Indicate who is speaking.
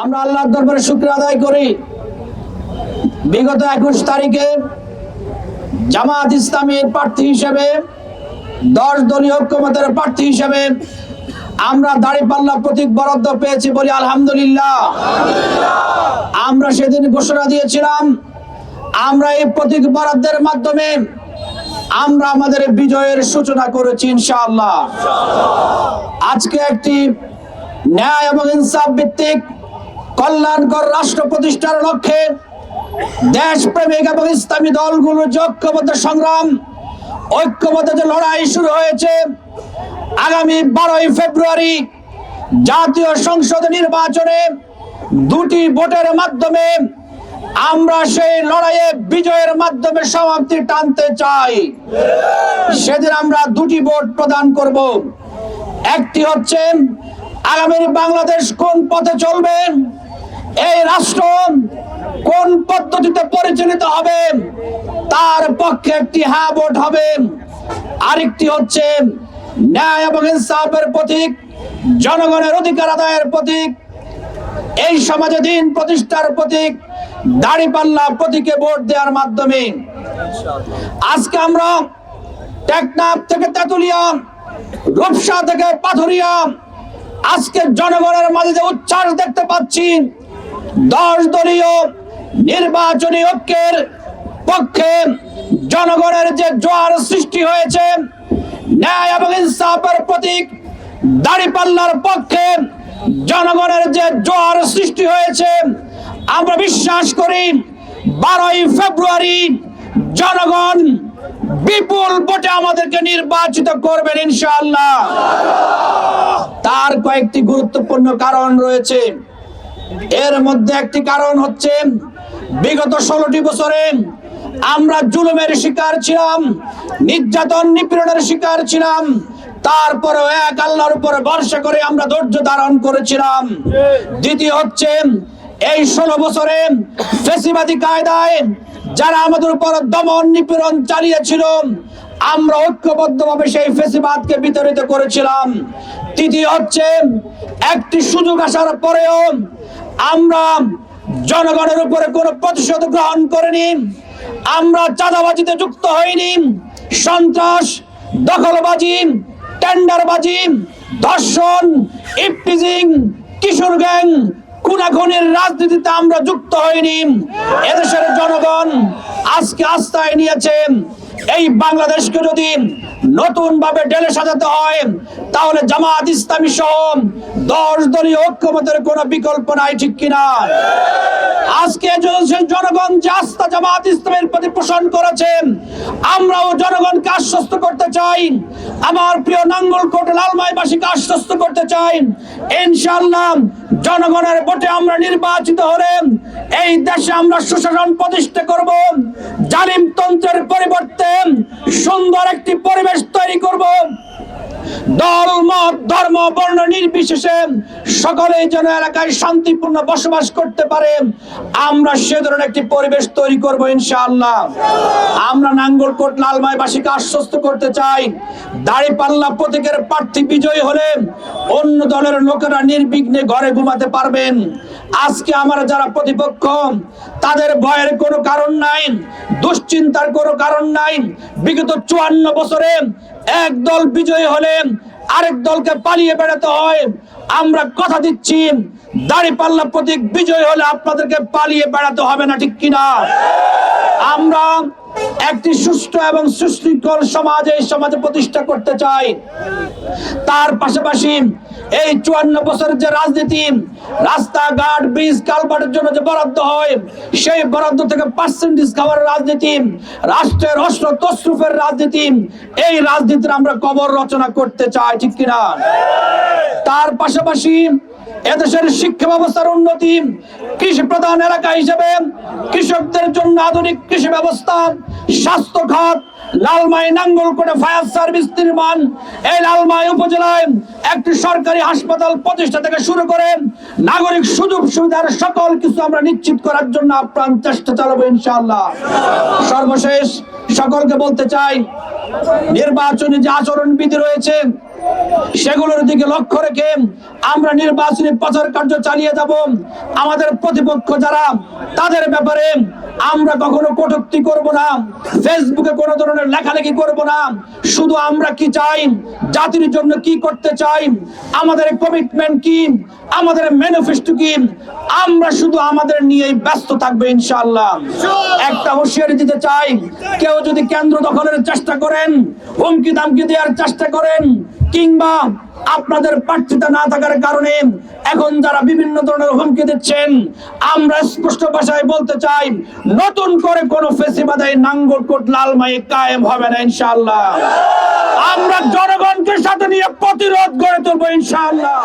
Speaker 1: আমরা আল্লাহর দরবারে শুকরিয়া আদায় করি। বিগত 21 তারিখে জামাত ইসলামীর প্রার্থী হিসেবে 10 দলীয় ঐক্যমতের প্রার্থী হিসেবে আমরা দাঁড়িপাল্লা প্রতীক বরাদ্দ পেয়েছি বলি আলহামদুলিল্লাহ। আমরা সেদিন ঘোষণা দিয়েছিলাম আমরা এই প্রতীক বরাদ্দের মাধ্যমে আমরা আমাদের বিজয়ের সূচনা করেছি ইনশাআল্লাহ। আজকে একটি ন্যায় এবং ইনসাফ ভিত্তিক কল্যাণকর রাষ্ট্র প্রতিষ্ঠার লক্ষ্যে দেশপ্রেমিক এবং ইসলামী দলগুলোর ঐক্যবদ্ধ সংগ্রাম, ঐক্যবদ্ধ যে লড়াই শুরু হয়েছে, আগামী 12 ফেব্রুয়ারি জাতীয় সংসদ নির্বাচনে 2টি ভোটের মাধ্যমে আমরা সেই লড়াইয়ে বিজয়ের মাধ্যমে সমাপ্তি টানতে চাই। সেদিন আমরা 2টি ভোট প্রদান করব। একটি হচ্ছে আগামী বাংলাদেশ কোন পথে চলবে, এই রাষ্ট্র কোন পদ্ধতিতে পরিচালিত হবে তার পক্ষে একটি হ্যাঁ ভোট হবে। আরেকটি হচ্ছে ন্যায় এবং ইনসাফের প্রতীক, জনগণের অধিকার আদায়ের প্রতীক, এই সমাজে দিন প্রতিষ্ঠার প্রতীক দাঁড়িপাল্লা প্রতীকে ভোট দেওয়ার মাধ্যমে আজকে আমরা টেকনাফ থেকে তেতুলিয়া, রূপসা থেকে পাথুরিয়া আজকে জনগণের মাঝে যে উচ্ছ্বাস দেখতে পাচ্ছি, 10 দলীয় নির্বাচনী ঐক্যের পক্ষে জনগণের যে জোয়ার সৃষ্টি হয়েছে, ন্যায় এবং ইনসাফের প্রতীক দাঁড়িপাল্লার পক্ষে জনগণের যে জোয়ার সৃষ্টি হয়েছে, আমরা বিশ্বাস করি 12 ফেব্রুয়ারি জনগণ বিপুল ভোটে আমাদেরকে নির্বাচিত করবেন ইনশাআল্লাহ। তার কয়েকটি গুরুত্বপূর্ণ কারণ রয়েছে। এর মধ্যে একটি কারণ হচ্ছে বিগত 16টি বছরে আমরা জুলুমের শিকার ছিলাম, নির্যাতন নিপীড়নের শিকার ছিলাম, তারপরেও এক আল্লাহর উপর ভরসা করে আমরা ধৈর্য ধারণ করেছিলাম। দ্বিতীয় হচ্ছে এই 16 বছরে ফ্যাসিবাদী কায়দায় যারা আমাদের উপর দমন নিপীড়ন চালিয়েছিল, আমরা ঐক্যবদ্ধভাবে সেই ফ্যাসিবাদকে বিতাড়িত করেছিলাম। তৃতীয় হচ্ছে একটি সুযোগ আসার পরেও আমরা জনগণের উপরে কোনো প্রতিশোধ গ্রহণ করিনি, আমরা চাঁদাবাজিতে যুক্ত হইনি, সন্ত্রাস, দখলবাজি, টেন্ডারবাজি, ধর্ষণ, ইফটিজিং, কিশোর গ্যাং, খুনাখুনির রাজনীতিতে আমরা যুক্ত হইনি। এদেশের জনগণ আজকে আস্থায় নিয়েছে এই বাংলাদেশকে যদি নতুন ভাবে ঢেলে সাজাতে হয় তাহলে জামাত ইসলামী সহ 10 দলীয় ঐক্যমতের কোনো বিকল্প নাই, ঠিক কিনা? আজকে জনগণ যে আস্থা জামাত ইসলামের প্রতি পোষণ করেছেন, আমরাও জনগণকে আশ্বস্ত করতে চাই, আমার প্রিয় নাঙ্গলকোট লালমাইবাসীকে আশ্বস্ত করতে চাই, ইনশাআল্লাহ জনগণের ভোটে আমরা নির্বাচিত হলে এই দেশে আমরা সুশাসন প্রতিষ্ঠা করব, জালিম তন্ত্রের পরিবর্তে সুন্দর একটি পরিবেশ তৈরি করব, দল মত ধর্ম বর্ণ নির্বিশেষে সকলেই যেন এলাকায় শান্তিপূর্ণ বসবাস করতে পারে, আমরা সে ধরনের একটি পরিবেশ তৈরি করব ইনশাআল্লাহ। আমরা নাঙ্গলকোট লালমাইবাসীকে আশ্বস্ত করতে চাই, দাঁড়িপাল্লা প্রতীকের প্রার্থী বিজয়ী হলে অন্য দলের লোকেরা নির্বিঘ্নে ঘরে ঘুমাতে পারবেন। আজকে আমরা যারা প্রতিপক্ষ তাদের ভয়ের কোনো কারণ নাই, দুশ্চিন্তার কোনো কারণ নাই। বিগত 54 বছরে এক দল বিজয়ী হলে আরেক দলকে পালিয়ে বেড়াতে হয়। আমরা কথা দিচ্ছি দাঁড়িপাল্লা প্রতীক বিজয়ী হলে আপনাদেরকে পালিয়ে বেড়াতে হবে না, ঠিক কিনা? আমরা একটি সুষ্ঠু এবং সুশৃঙ্খল সমাজ এই সমাজে প্রতিষ্ঠা করতে চাই। তার পাশাপাশি এই 54 বছরের যে রাজনীতি, রাস্তাঘাট, ব্রিজ, কালভার্টের জন্য যে বরাদ্দ হয়, সেই বরাদ্দ থেকে পার্সেন্টেজ খাওয়ার রাজনীতি, রাষ্ট্রের অস্ত্র তসরুফের রাজনীতি, এই রাজনীতির আমরা কবর রচনা করতে চাই, ঠিক কিনা? তার পাশাপাশি এদেশের শিক্ষা ব্যবস্থার উন্নতি, কৃষি প্রধান এলাকা হিসেবে কৃষকদের জন্য আধুনিক কৃষি ব্যবস্থা, স্বাস্থ্য খাত, লালমাই নাঙ্গলকোটে ফায়ার সার্ভিস নির্মাণ, এই লালমাই উপজেলায় একটি সরকারি হাসপাতাল প্রতিষ্ঠা থেকে শুরু করে নাগরিক সুযোগ সুবিধার সকল কিছু আমরা নিশ্চিত করার জন্য আপ্রাণ চেষ্টা চালাবো ইনশাআল্লাহ। সর্বশেষ সকলকে বলতে চাই, নির্বাচনী যে আচরণ বিধি রয়েছে সেগুলোর দিকে লক্ষ্য রেখে আমরা নির্বাচনী প্রচার কার্য চালিয়ে যাব। আমাদের প্রতিপক্ষ যারা, তাদের ব্যাপারে আমরা কখনো কটূক্তি করব না, ফেসবুকে কোনো ধরনের লেখালেখি করব না। শুধু আমরা কি চাই, জাতির জন্য কি করতে চাই, আমাদের কমিটমেন্ট কি, আমাদের ম্যানিফেস্টো কি, আমরা শুধু আমাদের নিয়েই ব্যস্ত থাকবো ইনশাআল্লাহ। একটা হুঁশিয়ারি দিতে চাই, কেউ যদি কেন্দ্র দখলের চেষ্টা করেন, হুমকি দামকি দেওয়ার চেষ্টা করেন, কিংবা আপনাদের প্রার্থিতা না থাকার কারণে এখন যারা বিভিন্ন ধরনের হুমকি দিচ্ছেন, আমরা স্পষ্ট ভাষায় বলতে চাই, নতুন করে কোন ফেসিবাদের নাঙ্গলকোট লালমাই কায়েম হবে না ইনশাআল্লাহ। আমরা জনগণকে সাথে নিয়ে প্রতিরোধ গড়ে তুলবো ইনশাআল্লাহ।